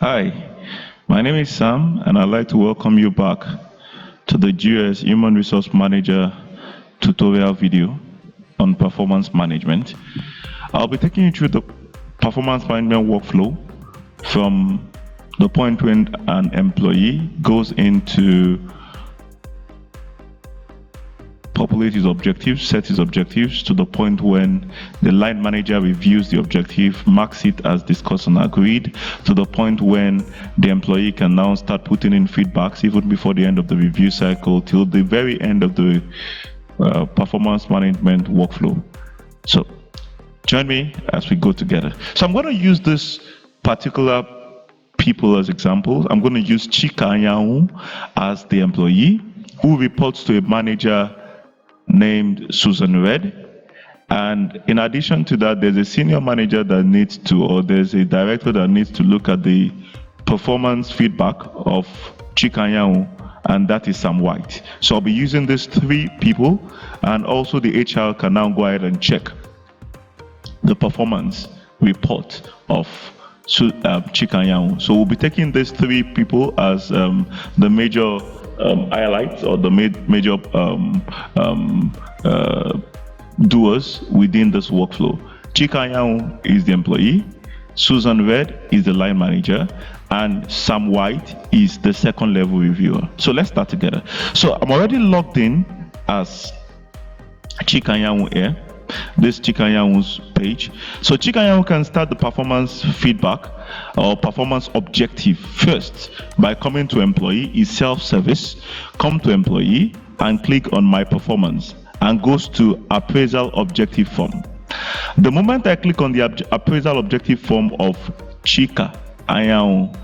Hi, my name is Sam, and I'd like to welcome you back to the GS Human Resource Manager tutorial video on performance management. I'll be taking you through the performance management workflow from the point when an employee goes into populate his objectives, set his objectives, to the point when the line manager reviews the objective, marks it as discussed and agreed, to the point when the employee can now start putting in feedbacks even before the end of the review cycle, till the very end of the performance management workflow. So join me as we go together. So I'm going to use this particular people as examples. I'm going to use Chika Anyanwu as the employee who reports to a manager named Susan Red, and in addition to that, there's a senior manager that needs to, or there's a director that needs to look at the performance feedback of Chika Anyanwu, and that is Sam White. So I'll be using these three people, and also the HR can now go ahead and check the performance report of Chika Anyanwu. So we'll be taking these three people as the major highlights or the major doers within this workflow. Chika Anyanwu is the employee, Susan Red is the line manager, and Sam White is the second level reviewer. So let's start together. So I'm already logged in as Chika Anyanwu here. This Chika Anyanwu's page. So Chika Anyanwu can start the performance feedback or performance objective first by coming to employee, is self-service, come to employee and click on my performance and goes to appraisal objective form. The moment I click on the appraisal objective form of Chika Anyanwu,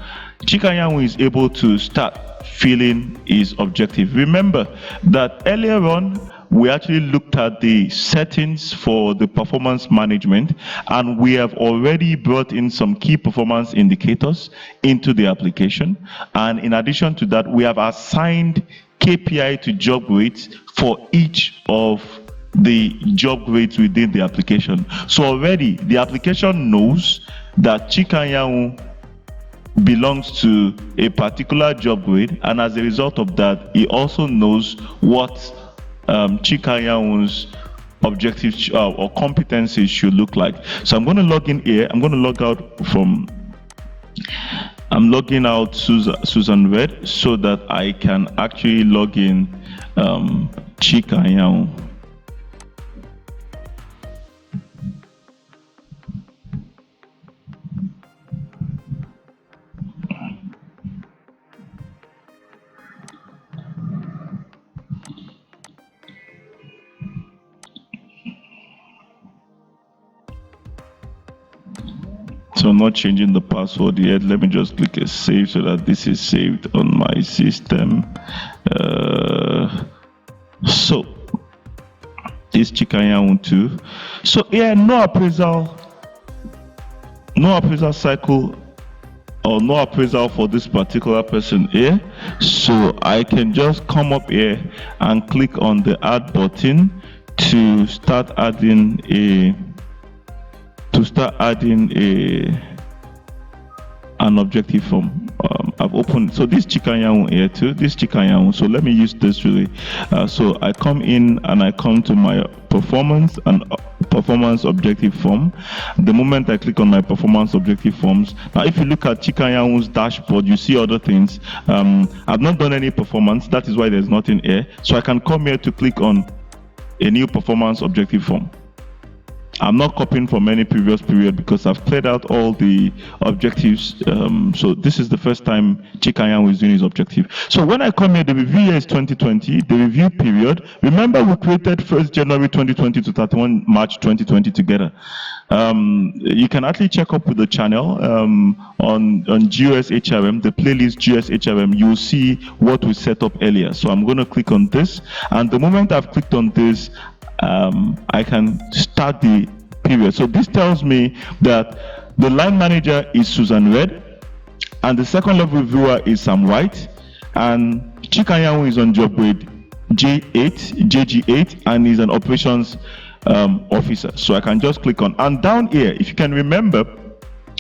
Chika Anyanwu is able to start filling his objective. Remember that earlier on we actually looked at the settings for the performance management, and we have already brought in some key performance indicators into the application. And in addition to that, we have assigned KPI to job grades for each of the job grades within the application. So already the application knows that Chika Anyanwu belongs to a particular job grade, and as a result of that, he also knows what Chika Anyanwu's objectives or competencies should look like. So I'm going to log in here. I'm going to log out from, I'm logging out Susan Red so that I can actually log in Chika Anyanwu. So I'm not changing the password yet. Let me just click a save so that this is saved on my system. So this Chika Anyanwu too. So yeah, no appraisal cycle or no appraisal for this particular person here. So I can just come up here and click on the add button to start adding an objective form. I've opened, so this Chika Anyanwu here too, this Chika Anyanwu. So let me use this really. So I come in and I come to my performance and performance objective form. The moment I click on my performance objective forms, now if you look at Chika Anyanwu's dashboard, you see other things. I've not done any performance, that is why there's nothing here. So I can come here to click on a new performance objective form. I'm not copying from any previous period because I've cleared out all the objectives. So this is the first time Chika Anyanwu is doing his objective. So when I come here, the review year is 2020, the review period. Remember, we created 1st January 2020 to 31 March 2020 together. You can actually check up with the channel on GOS HRM, the playlist GOS HRM. You'll see what we set up earlier. So I'm going to click on this, and the moment I've clicked on this, I can start the period. So this tells me that the line manager is Susan Red, and the second level reviewer is Sam White, and Chika Anyanwu is on job grade JG8, and is an operations officer. So I can just click on, and down here, if you can remember,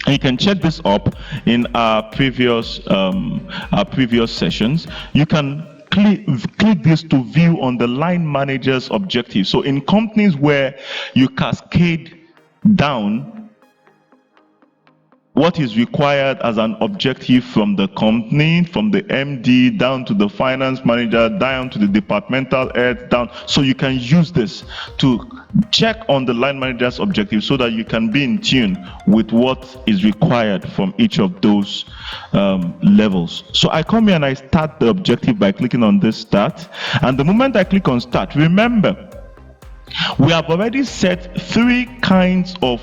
And you can check this up in our previous sessions. You can click this to view on the line manager's objective. So in companies where you cascade down what is required as an objective from the company, from the MD down to the finance manager, down to the departmental head, down. So you can use this to check on the line manager's objective so that you can be in tune with what is required from each of those levels. So I come here and I start the objective by clicking on this start. And the moment I click on start, remember, we have already set 3 kinds of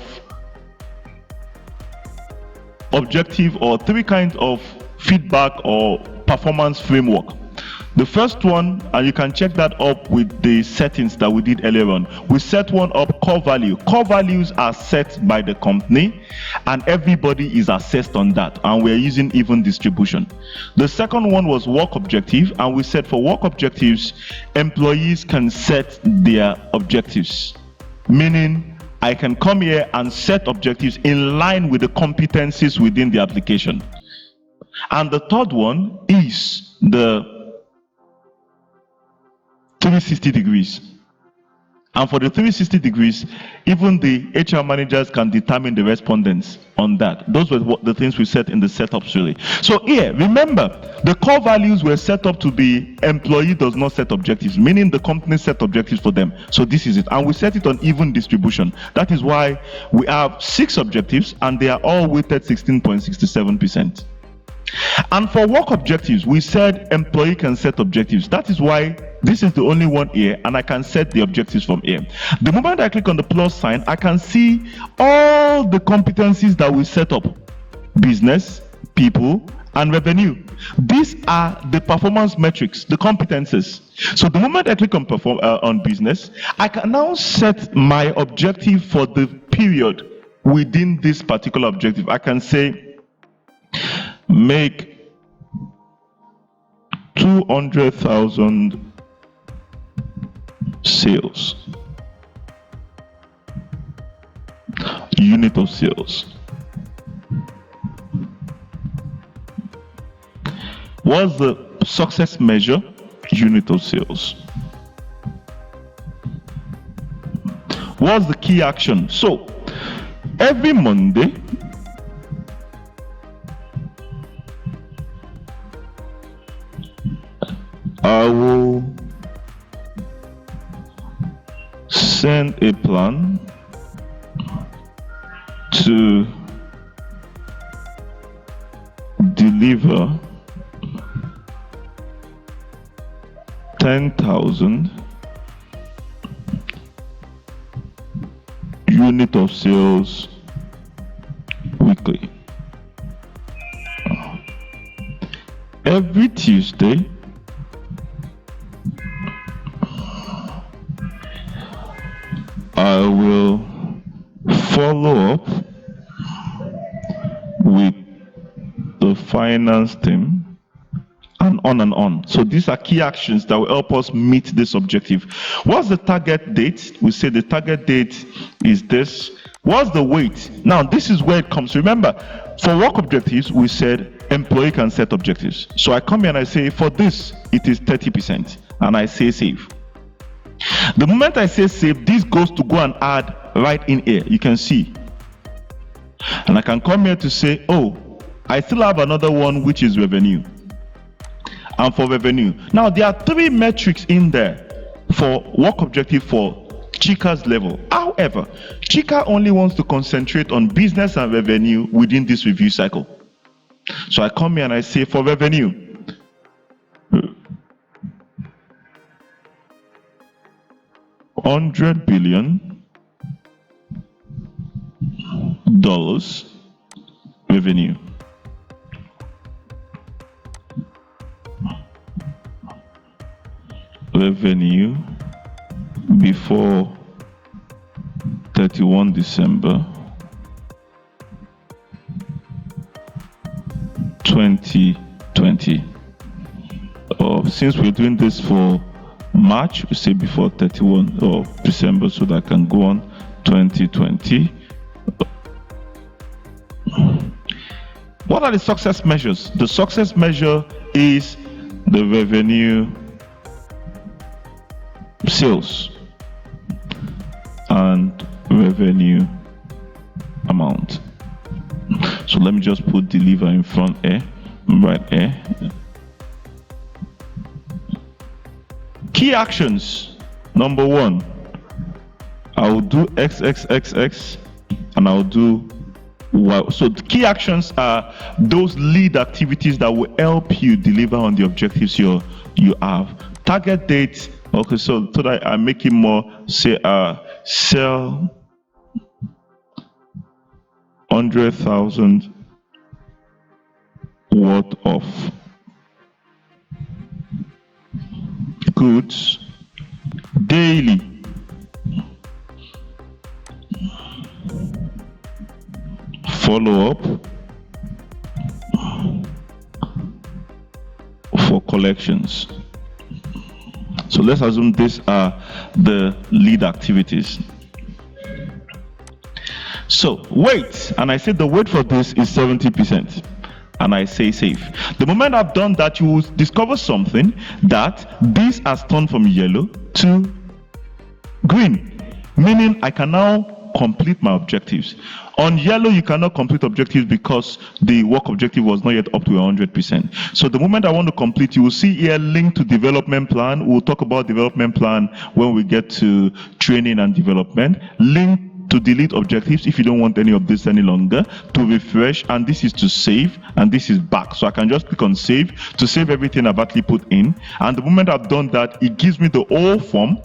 objective or 3 kinds of feedback or performance framework. The first one, and you can check that up with the settings that we did earlier on, we set one up, core value. Core values are set by the company and everybody is assessed on that, and we're using even distribution. The second one was work objective, and we said for work objectives, employees can set their objectives, meaning I can come here and set objectives in line with the competencies within the application. And the third one is the 360 degrees. And for the 360 degrees, even the HR managers can determine the respondents on that. Those were the things we set in the setups really. So here, remember, the core values were set up to be employee does not set objectives, meaning the company set objectives for them. So this is it. And we set it on even distribution. That is why we have 6 objectives and they are all weighted 16.67%. And for work objectives, we said employee can set objectives. That is why this is the only one here, and I can set the objectives from here. The moment I click on the plus sign, I can see all the competencies that we set up: business, people, and revenue. These are the performance metrics, the competencies. So the moment I click on business, I can now set my objective for the period within this particular objective. I can say make 200,000 sales, unit of sales. What's the success measure? Unit of sales. What's the key action? So every Monday, I will send a plan to deliver 10,000 unit of sales weekly. Every Tuesday, I will follow up with the finance team, and on and on. So these are key actions that will help us meet this objective. What's the target date? We say the target date is this. What's the weight? Now this is where it comes. Remember, for work objectives, we said employee can set objectives. So I come here and I say for this, it is 30%, and I say save. The moment I say save, this goes to go and add right in here. You can see. And I can come here to say, oh, I still have another one, which is revenue. And for revenue, now there are 3 metrics in there for work objective for Chika's level. However, Chika only wants to concentrate on business and revenue within this review cycle. So I come here and I say for revenue, $100 billion revenue. Revenue before 31 December 2020. Since we're doing this for March, we say before 31 of December, so that can go on 2020. What are the success measures? The success measure is the revenue, sales, and revenue amount. So let me just put deliver in front here, right here. Key actions. Number 1, I will do XXXX and I'll do Y. So the key actions are those lead activities that will help you deliver on the objectives you have. Target date. Okay, so that I make it more, say sell 100,000 worth of goods daily. Follow up for collections. So let's assume these are the lead activities. So weight, and I said the weight for this is 70%, and I say save. The moment I've done that, you will discover something that this has turned from yellow to green, meaning I can now complete my objectives. On yellow, you cannot complete objectives because the work objective was not yet up to 100%. So the moment I want to complete, you will see here link to development plan. We'll talk about development plan when we get to training and development. Link to delete objectives if you don't want any of this any longer, to refresh, and this is to save, and this is back. So I can just click on save to save everything I've actually put in. And the moment I've done that, it gives me the whole form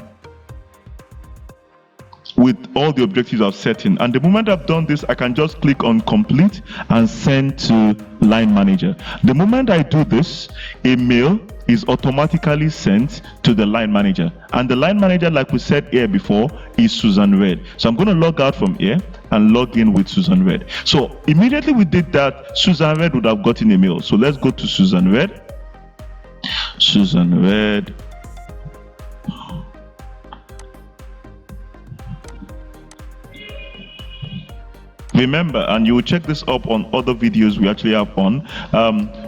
with all the objectives I've set in. And the moment I've done this, I can just click on complete and send to line manager. The moment I do this, a mail is automatically sent to the line manager, and the line manager, like we said here before, is Susan Red. So I'm going to log out from here and log in with Susan Red. So immediately we did that, Susan Red would have gotten a mail. So let's go to Susan Red. Susan Red. Remember, and you will check this up on other videos we actually have on,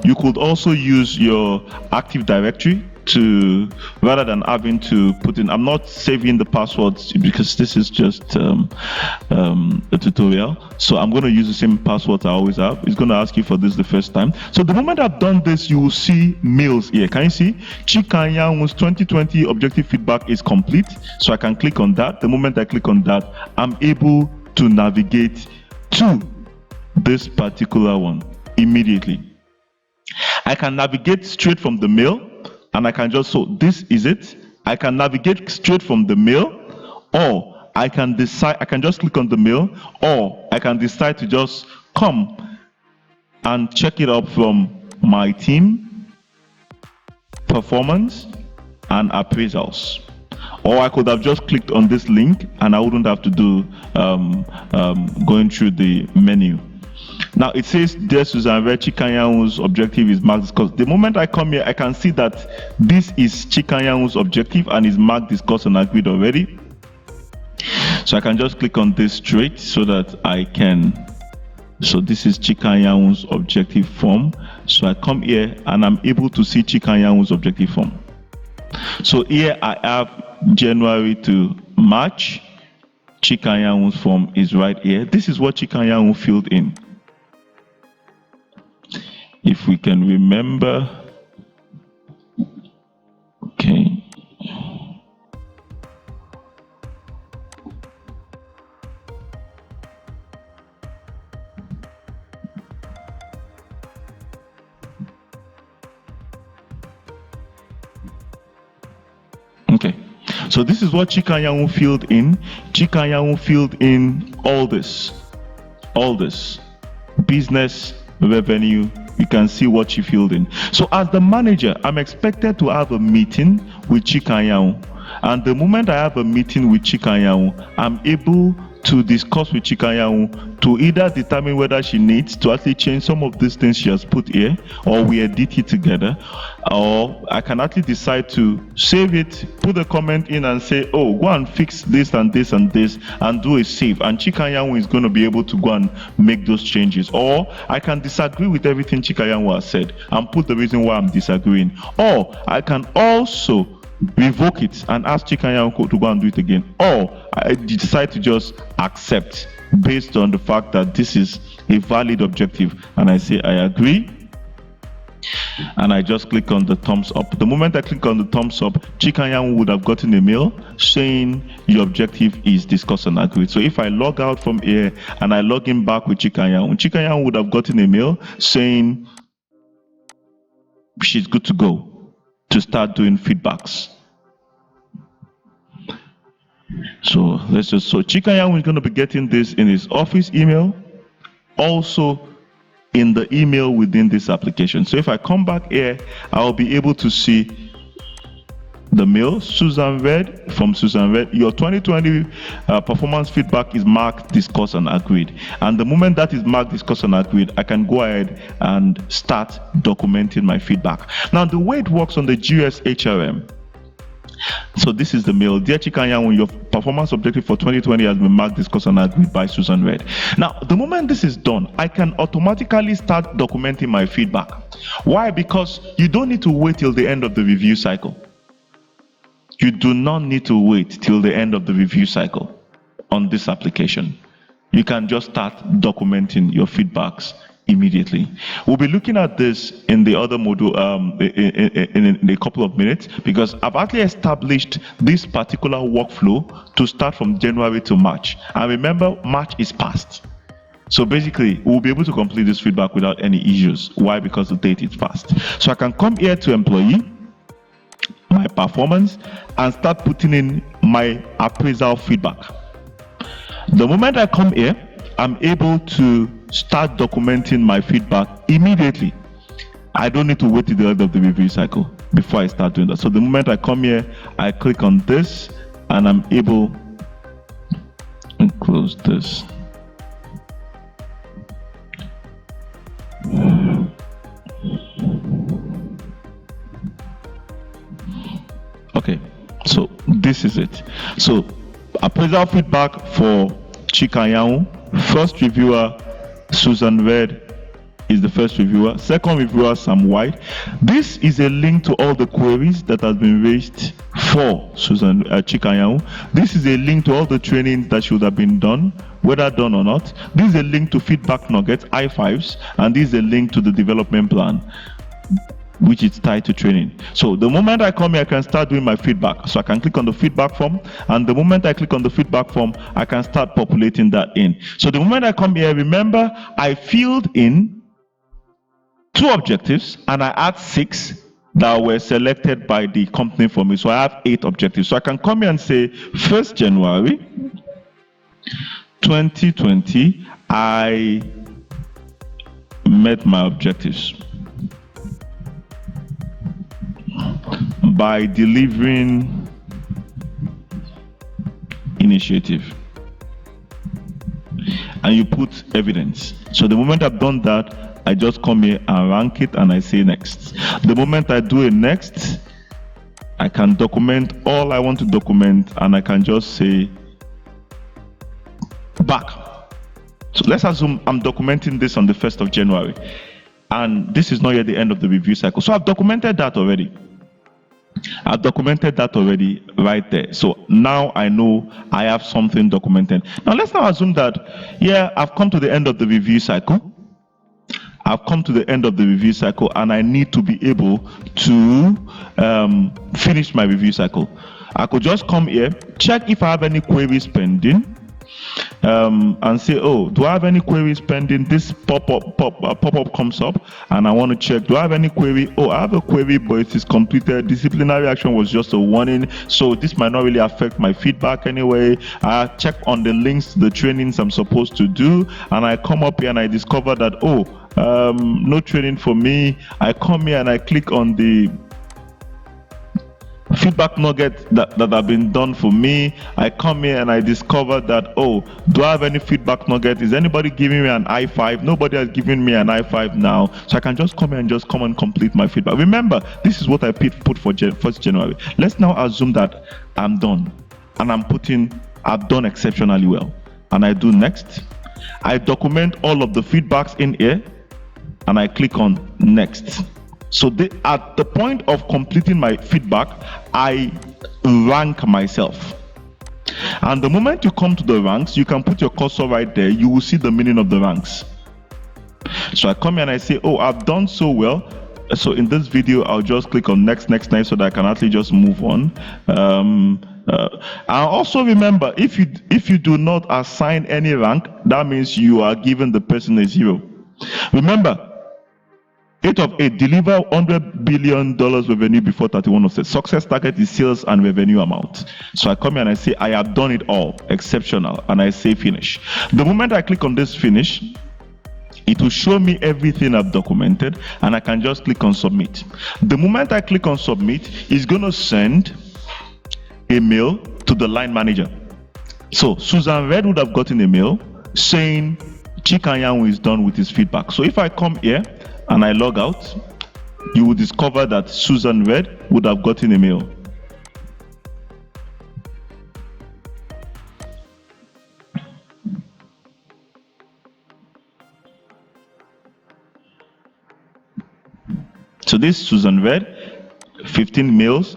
you could also use your Active Directory to, rather than having to put in, I'm not saving the passwords because this is just a tutorial, so I'm going to use the same password I always have. It's going to ask you for this the first time. So the moment I've done this, you will see mails here. Can you see Chikanyanwu's 2020 objective feedback is complete? So I can click on that. The moment I click on that, I'm able to navigate to this particular one immediately. I can navigate straight from the mail, and I can just, so this is it. I can navigate straight from the mail, or I can decide, I can just click on the mail, or I can decide to just come and check it up from my team, performance, and appraisals. Or I could have just clicked on this link and I wouldn't have to do going through the menu. Now it says, dear Susan Red, Chikanyanwu's objective is marked discussed. The moment I come here, I can see that this is Chikanyanwu's objective and is marked discussed and agreed already. So I can just click on this straight so that I can, so this is Chikanyanwu's objective form. So I come here and I'm able to see Chikanyanwu's objective form. So here I have January to March. Chikanyanwu's form is right here. This is what Chikanyanwu filled in. If we can remember. Okay. Okay. So this is what Chikanyanwu filled in. Chikanyanwu filled in all this. Business, revenue. You can see what she filled in. So as the manager, I'm expected to have a meeting with Chikanyanwu. And the moment I have a meeting with Chikanyanwu, I'm able to discuss with Chikanyahu to either determine whether she needs to actually change some of these things she has put here, or we edit it together, or I can actually decide to save it, put a comment in and say, oh, go and fix this and this and this, and do a save, and Chikanyahu is going to be able to go and make those changes. Or I can disagree with everything Chikanyahu has said and put the reason why I'm disagreeing. Or I can also revoke it and ask Chikanyahu to go and do it again. Or I decide to just accept based on the fact that this is a valid objective, and I say I agree, and I just click on the thumbs up. The moment I click on the thumbs up, Chikanyahu would have gotten a mail saying your objective is discussed and agreed. So if I log out from here and I log in back with Chikanyahu would have gotten a mail saying she's good to go to start doing feedbacks. So Chikanyahu is going to be getting this in his office email, also in the email within this application. So if I come back here, I'll be able to see the mail, Susan Red, from Susan Red. Your 2020 performance feedback is marked, discussed, and agreed. And the moment that is marked, discussed, and agreed, I can go ahead and start documenting my feedback. Now, the way it works on the GS HRM, so this is the mail. Dear Chikanyahu, your performance objective for 2020 has been marked, discussed, and agreed by Susan Red. Now, the moment this is done, I can automatically start documenting my feedback. Why? Because you don't need to wait till the end of the review cycle. You do not need to wait till the end of the review cycle on this application. You can just start documenting your feedbacks immediately. We'll be looking at this in the other module in a couple of minutes, because I've actually established this particular workflow to start from January to March. And remember, March is past. So basically, we'll be able to complete this feedback without any issues. Why? Because the date is fast. So I can come here to employee, my performance, and start putting in my appraisal feedback. The moment I come here, I'm able to start documenting my feedback immediately. I don't need to wait till the end of the review cycle before I start doing that. So the moment I come here, I click on this, and I'm able to close this. Okay, so this is it. So appraisal feedback for Chikanyahu. First reviewer, Susan Red, is the first reviewer. Second reviewer, Sam White. This is a link to all the queries that has been raised for Susan Chikanyahu. This is a link to all the trainings that should have been done, whether done or not. This is a link to feedback nuggets, I5s, and this is a link to the development plan, which is tied to training. So the moment I come here, I can start doing my feedback. So I can click on the feedback form, and the moment I click on the feedback form, I can start populating that in. So the moment I come here, remember, I filled in 2 objectives, and I had 6 that were selected by the company for me. So I have 8 objectives. So I can come here and say, 1st January 2020, I met my objectives by delivering initiative, and you put evidence. So the moment I've done that, I just come here and rank it, and I say next. The moment I do a next, I can document all I want to document, and I can just say back. So let's assume I'm documenting this on the 1st of January, and this is not yet the end of the review cycle. So I've documented that already. Right there. So now I know I have something documented. Now let's now assume that, yeah, I've come to the end of the review cycle. And I need to be able to finish my review cycle. I could just come here, check if I have any queries pending, and say, oh, do I have any queries pending? This pop-up comes up, and I want to check, do I have any query? Oh, I have a query, but it is completed. Disciplinary action was just a warning, so this might not really affect my feedback anyway. I check on the links to the trainings I'm supposed to do, and I come up here and I discover that, oh, no training for me. I come here and I click on the feedback nugget that have been done for me. I come here and I discover that, oh, do I have any feedback nugget? Is anybody giving me an I5? Nobody has given me an I5 now, so I can just come here and just come and complete my feedback. Remember, this is what I put for 1st January. Let's now assume that I'm done and I've done exceptionally well, and I do next. I document all of the feedbacks in here and I click on next. So at the point of completing my feedback, I rank myself. And the moment you come to the ranks, you can put your cursor right there. You will see the meaning of the ranks. So I come here and I say, oh, I've done so well. So in this video, I'll just click on next so that I can actually just move on. And also remember, if you do not assign any rank, that means you are giving the person a 0. Remember, 8 of 8, deliver $100 billion revenue before 31 of 6. Success target is sales and revenue amount. So I come here and I say, I have done it all, exceptional, and I say finish. The moment I click on this finish, it will show me everything I've documented, and I can just click on submit. The moment I click on submit, it's going to send a mail to the line manager. So Susan Red would have gotten a mail saying Chikanyanwu is done with his feedback. So if I come here and I log out, you will discover that Susan Red would have gotten a mail. So this Susan Red, 15 mails.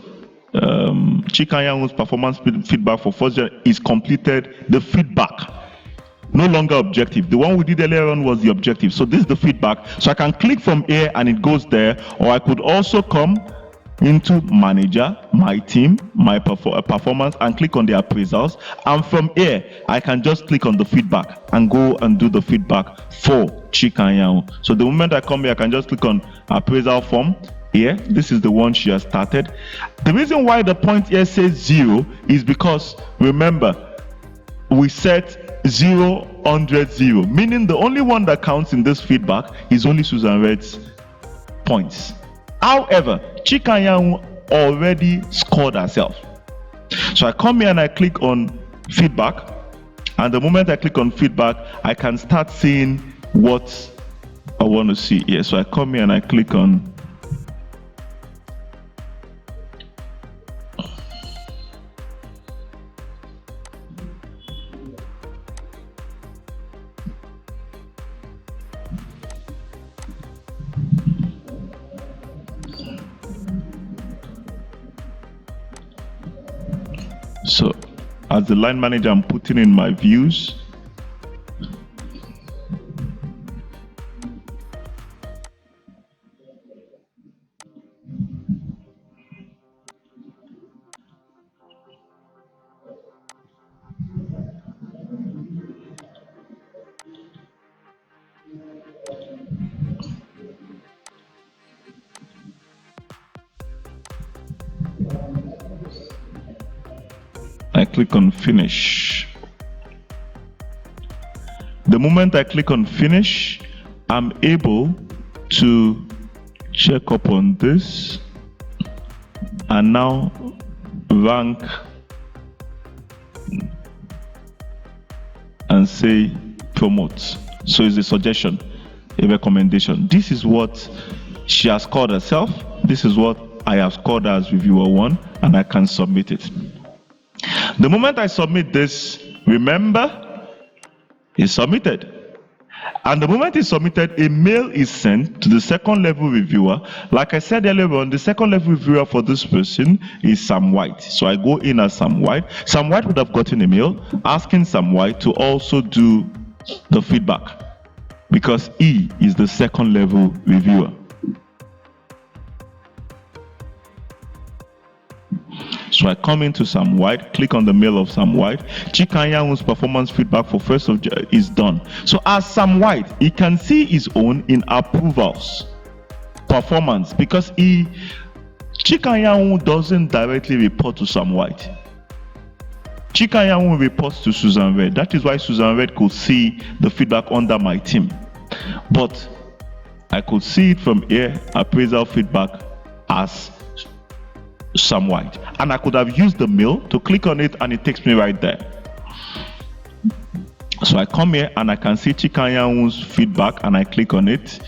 Chikanyanwu's performance feedback for 1st January is completed. The feedback, no longer objective. The one we did earlier on was the objective. So this is the feedback. So I can click from here and it goes there, or I could also come into manager, my team, my performance, and click on the appraisals. And from here, I can just click on the feedback and go and do the feedback for Chikanyanwu. So the moment I come here, I can just click on appraisal form. Here, this is the one she has started. The reason why the point here says 0 is because, remember, we set 0, 100, 0, meaning the only one that counts in this feedback is only Susan Red's points. However, Chikanyanwu already scored herself. So I come here and I click on feedback, and the moment I click on feedback, I can start seeing what I want to see here. So I come here and I click on so as the line manager, I'm putting in my views. I click on finish. The moment I click on finish, I'm able to check up on this and now rank and say promote. So it's a suggestion, a recommendation. This is what she has scored herself. This is what I have scored as reviewer 1, and I can submit it. The moment I submit this, remember, it's submitted. And the moment it's submitted, a mail is sent to the 2nd level reviewer. Like I said earlier on, the 2nd level reviewer for this person is Sam White. So I go in as Sam White. Sam White would have gotten a mail asking Sam White to also do the feedback, because he is the 2nd level reviewer. So I come into Sam White, click on the mail of Sam White. Chikanyanwu's performance feedback for 1st of January is done. So as Sam White, he can see his own in approvals, performance, because Chikanyanwu doesn't directly report to Sam White. Chikanyanwu reports to Susan Red. That is why Susan Red could see the feedback under my team. But I could see it from here, appraisal feedback, as Sam White, and I could have used the mail to click on it and it takes me right there. So I come here and I can see Chikanyanwu's feedback and I click on it.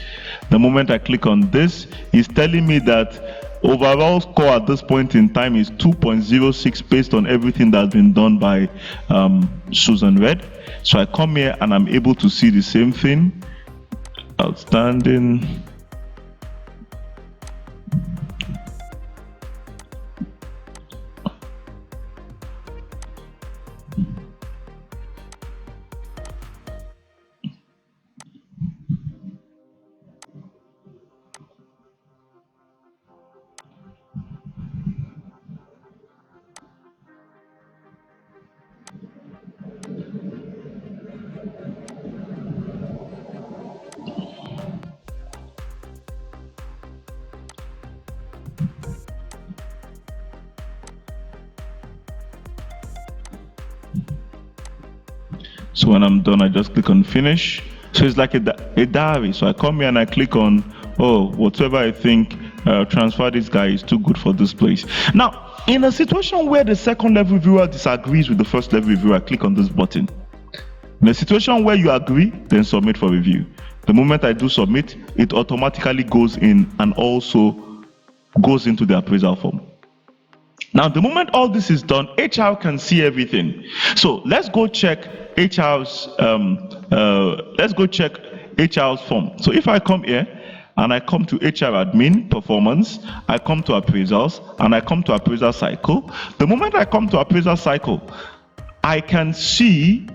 The moment I click on this, it's telling me that overall score at this point in time is 2.06 based on everything that's been done by Susan Red. So I come here and I'm able to see the same thing. Outstanding. So when I'm done, I just click on finish. So it's like a diary. So I come here and I click on, oh, whatever I think, transfer this guy is too good for this place. Now, in a situation where the second level reviewer disagrees with the first level reviewer, I click on this button. In a situation where you agree, then submit for review. The moment I do submit, it automatically goes in and also goes into the appraisal form. Now, the moment all this is done, HR can see everything. So let's go check HR's form. So if I come here and I come to HR admin performance, I come to appraisals and I come to appraisal cycle. The moment I come to appraisal cycle, I can see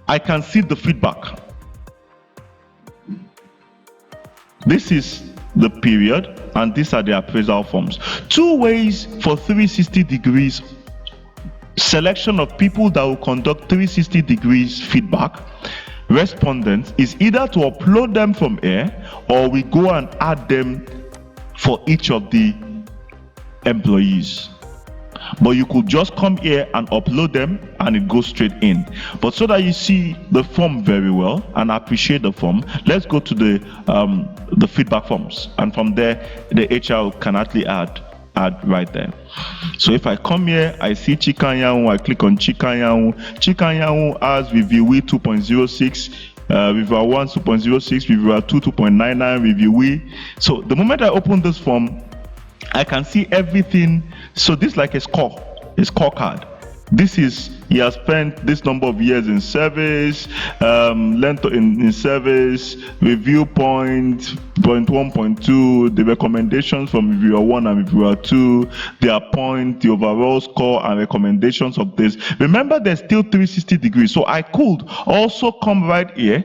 the feedback. This is the period and these are the appraisal forms. Two ways for 360 degrees selection of people that will conduct 360 degrees feedback. Respondents is either to upload them from here or we go and add them for each of the employees. But you could just come here and upload them and it goes straight in. But so that you see the form very well and appreciate the form, let's go to the feedback forms, and from there the HR can actually add right there. So if I come here, I see Chikanyanwu, I click on Chikanyanwu. Chikanyanwu has reviewee 2.06, reviewer 1 2.06, reviewer 2 2.99, reviewee. So the moment I open this form, I can see everything. So this is like a scorecard. This is, he has spent this number of years in service, length in service, review point 1.2, the recommendations from reviewer 1 and reviewer 2, their point, the overall score and recommendations of this. Remember, there's still 360 degrees. So I could also come right here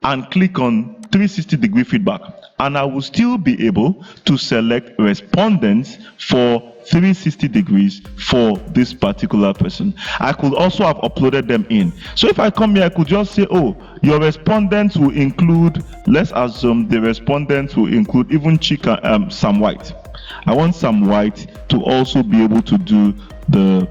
and click on 360 degree feedback, and I will still be able to select respondents for 360 degrees for this particular person. I could also have uploaded them in. So if I come here, I could just say, oh, your respondents will include, let's assume the respondents will include even Sam White. I want Sam White to also be able to do the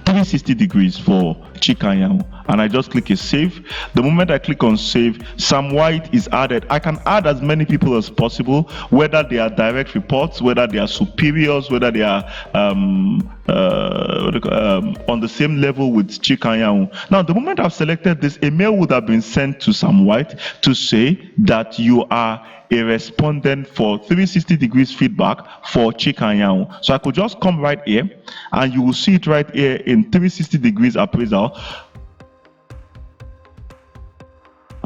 360 degrees for Chikanyanwu, and I just click a save. The moment I click on save, Sam White is added. I can add as many people as possible, whether they are direct reports, whether they are superiors, whether they are on the same level with Chikanyanwu. Now, the moment I've selected this, a mail would have been sent to Sam White to say that you are a respondent for 360 degrees feedback for Chikanyanwu. So I could just come right here and you will see it right here in 360 degrees appraisal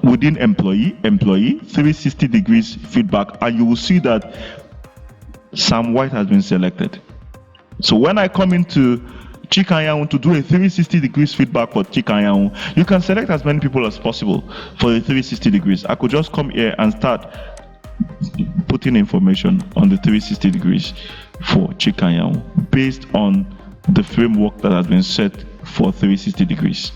within employee 360 degrees feedback, and you will see that Sam White has been selected. So when I come into Chikanyanwu to do a 360 degrees feedback for Chikanyanwu, you can select as many people as possible for the 360 degrees. I could just come here and start putting information on the 360 degrees for Chikanyanwu based on the framework that has been set for 360 degrees.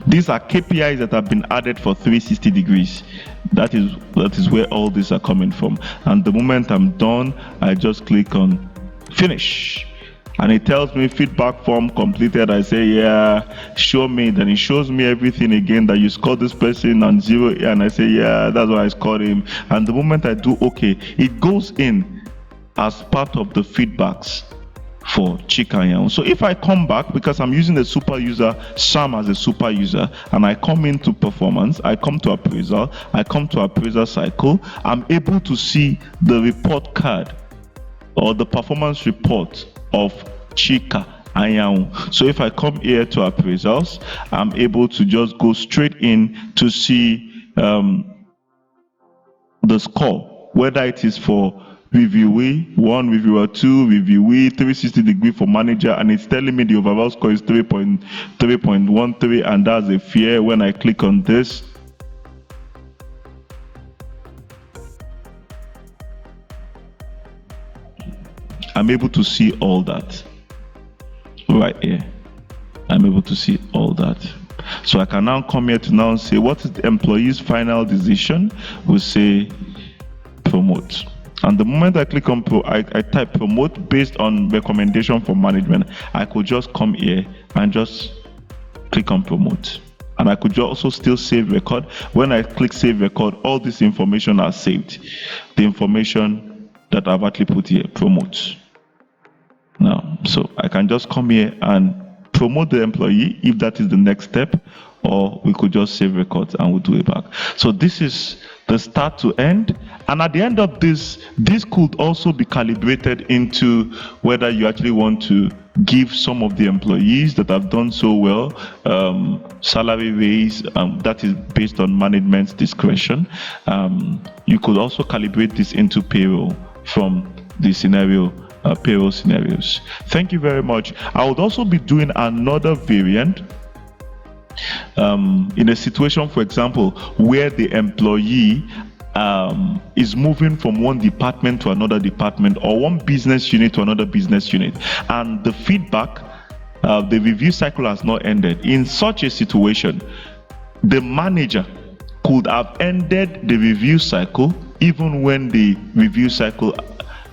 These are KPIs that have been added for 360 degrees. That is where all these are coming from. And the moment I'm done, I just click on finish. and it tells me feedback form completed. I say, yeah, show me. Then it shows me everything again, that you scored this person on 0, and I say, yeah, that's why I scored him. And the moment I do okay, it goes in as part of the feedbacks for Chika. So if I come back, because I'm using the super user, Sam as a super user, and I come into performance, I come to appraisal, I come to appraisal cycle, I'm able to see the report card or the performance report of Chika Anyanwu. So if I come here to appraisals, I'm able to just go straight in to see the score, whether it is for reviewee 1, reviewer 2, reviewee 360-degree for manager, and it's telling me the overall score is 3.13, and that's a fair. When I click on this, I'm able to see all that right here. I'm able to see all that. So I can now come here to now say, what is the employee's final decision? We'll say promote. And the moment I click on I type promote based on recommendation from management, I could just come here and just click on promote. And I could also still save record. When I click save record, all this information are saved. The information that I've actually put here, promote. Now, so I can just come here and promote the employee if that is the next step, or we could just save records and we'll do it back. So this is the start to end, and at the end of this could also be calibrated into whether you actually want to give some of the employees that have done so well salary raise. That is based on management's discretion. You could also calibrate this into payroll from the scenario payroll scenarios. Thank you very much. I would also be doing another variant in a situation, for example, where the employee is moving from one department to another department, or one business unit to another business unit, and the feedback, the review cycle has not ended. In such a situation, the manager could have ended the review cycle even when the review cycle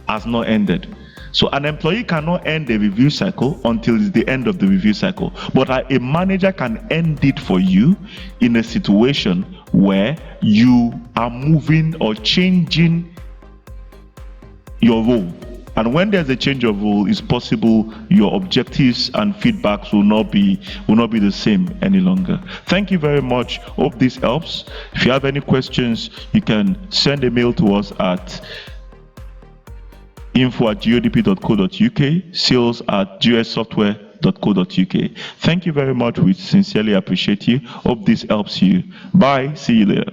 has not ended. So an employee cannot end the review cycle until it's the end of the review cycle. But a manager can end it for you in a situation where you are moving or changing your role. And when there's a change of role, it's possible your objectives and feedbacks will not be the same any longer. Thank you very much. Hope this helps. If you have any questions, you can send a mail to us at info@godp.co.uk, sales@gssoftware.co.uk. Thank you very much. We sincerely appreciate you. Hope this helps you. Bye. See you later.